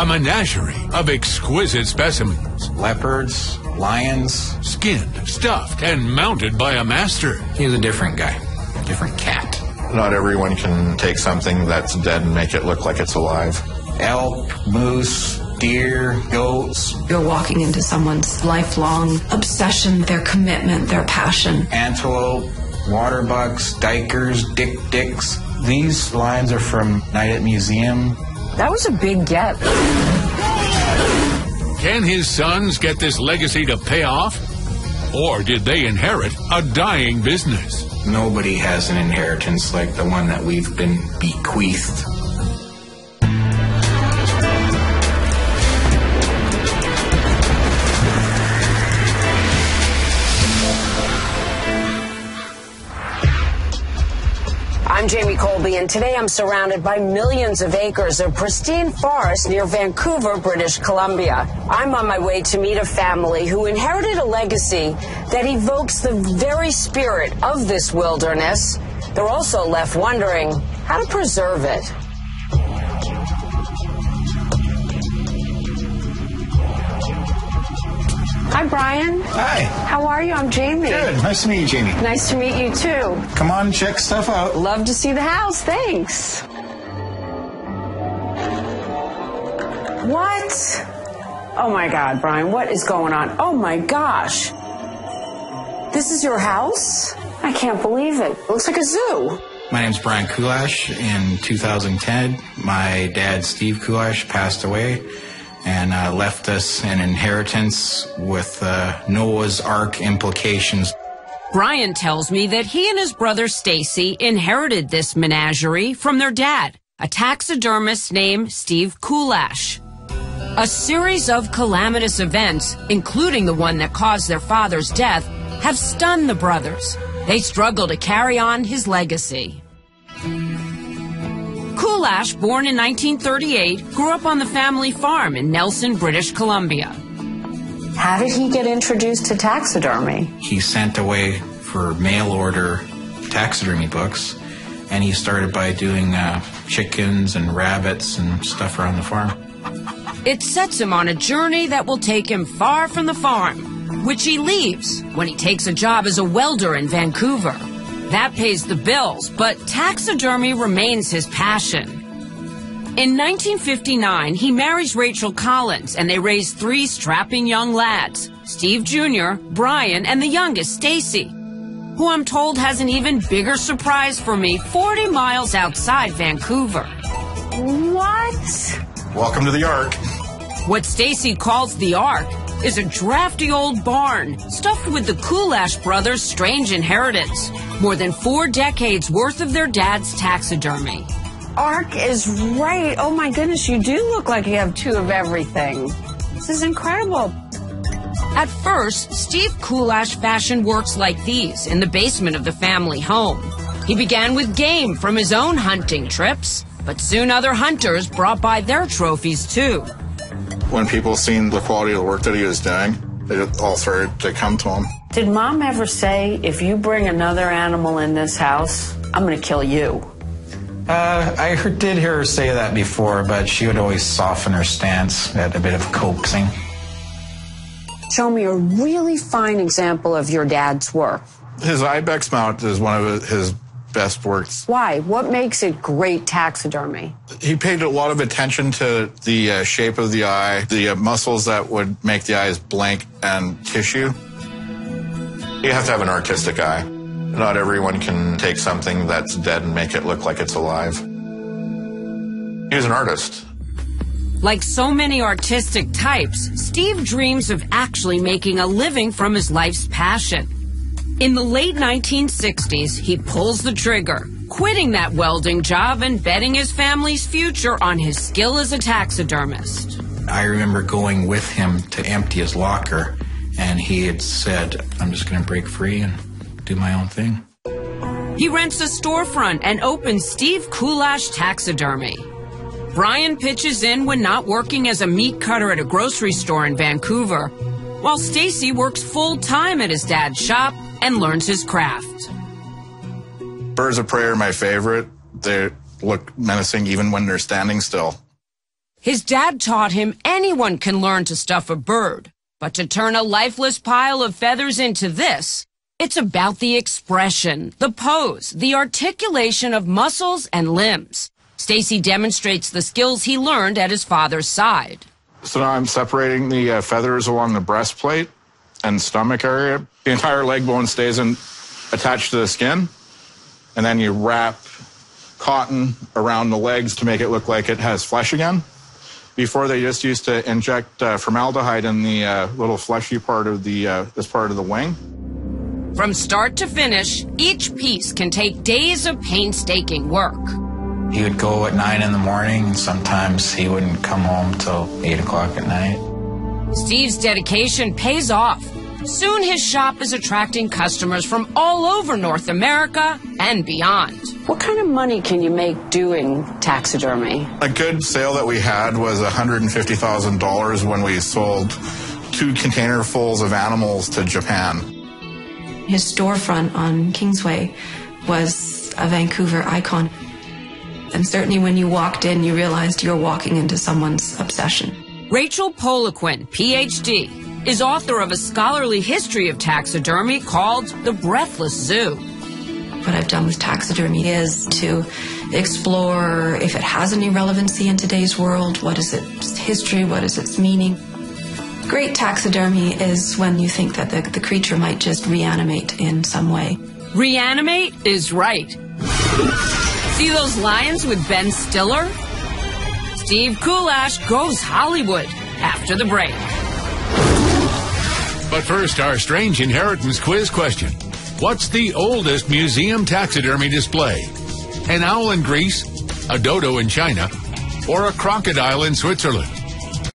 a menagerie of exquisite specimens. Leopards, lions. Skinned, stuffed, and mounted by a master. He's a different guy, different cat. Not everyone can take something that's dead and make it look like it's alive. Elk, moose, deer, goats. You're walking into someone's lifelong obsession, their commitment, their passion. Antelope, water bucks, dikers, dicks. These lions are from Night at Museum. That was a big get. Can his sons get this legacy to pay off? Or did they inherit a dying business? Nobody has an inheritance like the one that we've been bequeathed. I'm Jamie Colby, and today I'm surrounded by millions of acres of pristine forest near Vancouver, British Columbia. I'm on my way to meet a family who inherited a legacy that evokes the very spirit of this wilderness. They're also left wondering how to preserve it. Hi, Brian. Hi. How are you? I'm Jamie. Good. Nice to meet you, Jamie. Nice to meet you, too. Come on, check stuff out. Love to see the house. Thanks. What? Oh, my God, Brian. What is going on? Oh, my gosh. This is your house? I can't believe it. It looks like a zoo. My name's Brian Kulash. In 2010, my dad, Steve Kulash, passed away and left us an inheritance with Noah's Ark implications. Brian tells me that he and his brother Stacy inherited this menagerie from their dad, a taxidermist named Steve Kulash. A series of calamitous events, including the one that caused their father's death, have stunned the brothers. They struggle to carry on his legacy. Kulash, born in 1938, grew up on the family farm in Nelson, British Columbia. How did he get introduced to taxidermy? He sent away for mail order taxidermy books, and he started by doing chickens and rabbits and stuff around the farm. It sets him on a journey that will take him far from the farm, which he leaves when he takes a job as a welder in Vancouver. That pays the bills, but taxidermy remains his passion. In 1959, he marries Rachel Collins, and they raise 3 strapping young lads, Steve Jr., Brian, and the youngest, Stacy, who I'm told has an even bigger surprise for me 40 miles outside Vancouver. What? Welcome to the Ark. What Stacy calls the Ark is a drafty old barn stuffed with the Kulash brothers' strange inheritance, more than 4 decades worth of their dad's taxidermy. Ark is right. Oh my goodness, you do look like you have 2 of everything. This is incredible. At first, Steve Kulash fashioned works like these in the basement of the family home. He began with game from his own hunting trips, but soon other hunters brought by their trophies too. When people seen the quality of the work that he was doing, they all started to come to him. Did Mom ever say, if you bring another animal in this house, I'm going to kill you? I did hear her say that before, but she would always soften her stance, add a bit of coaxing. Show me a really fine example of your dad's work. His ibex mount is one of his best works. Why? What makes it great taxidermy? He paid a lot of attention to the shape of the eye, the muscles that would make the eyes blank, and tissue. You have to have an artistic eye. Not everyone can take something that's dead and make it look like it's alive. He was an artist. Like so many artistic types, Steve dreams of actually making a living from his life's passion. In the late 1960s, he pulls the trigger, quitting that welding job and betting his family's future on his skill as a taxidermist. I remember going with him to empty his locker, and he had said, I'm just going to break free and do my own thing. He rents a storefront and opens Steve Kulash Taxidermy. Brian pitches in when not working as a meat cutter at a grocery store in Vancouver, while Stacy works full-time at his dad's shop and learns his craft. Birds of prey are my favorite. They look menacing even when they're standing still. His dad taught him anyone can learn to stuff a bird, but to turn a lifeless pile of feathers into this, it's about the expression, the pose, the articulation of muscles and limbs. Stacy demonstrates the skills he learned at his father's side. So now I'm separating the feathers along the breastplate and stomach area. The entire leg bone stays attached to the skin, and then you wrap cotton around the legs to make it look like it has flesh again. Before, they just used to inject formaldehyde in the little fleshy part of this part of the wing. From start to finish, each piece can take days of painstaking work. He would go at 9 in the morning, and sometimes he wouldn't come home till 8 o'clock at night. Steve's dedication pays off. Soon his shop is attracting customers from all over North America and beyond. What kind of money can you make doing taxidermy? A good sale that we had was $150,000 when we sold 2 containerfuls of animals to Japan. His storefront on Kingsway was a Vancouver icon. And certainly when you walked in, you realized you're walking into someone's obsession. Rachel Poliquin, Ph.D., is author of a scholarly history of taxidermy called The Breathless Zoo. What I've done with taxidermy is to explore if it has any relevancy in today's world, what is its history, what is its meaning. Great taxidermy is when you think that the creature might just reanimate in some way. Reanimate is right. See those lions with Ben Stiller? Steve Kulash goes Hollywood after the break. But first, our strange inheritance quiz question. What's the oldest museum taxidermy display? An owl in Greece, a dodo in China, or a crocodile in Switzerland?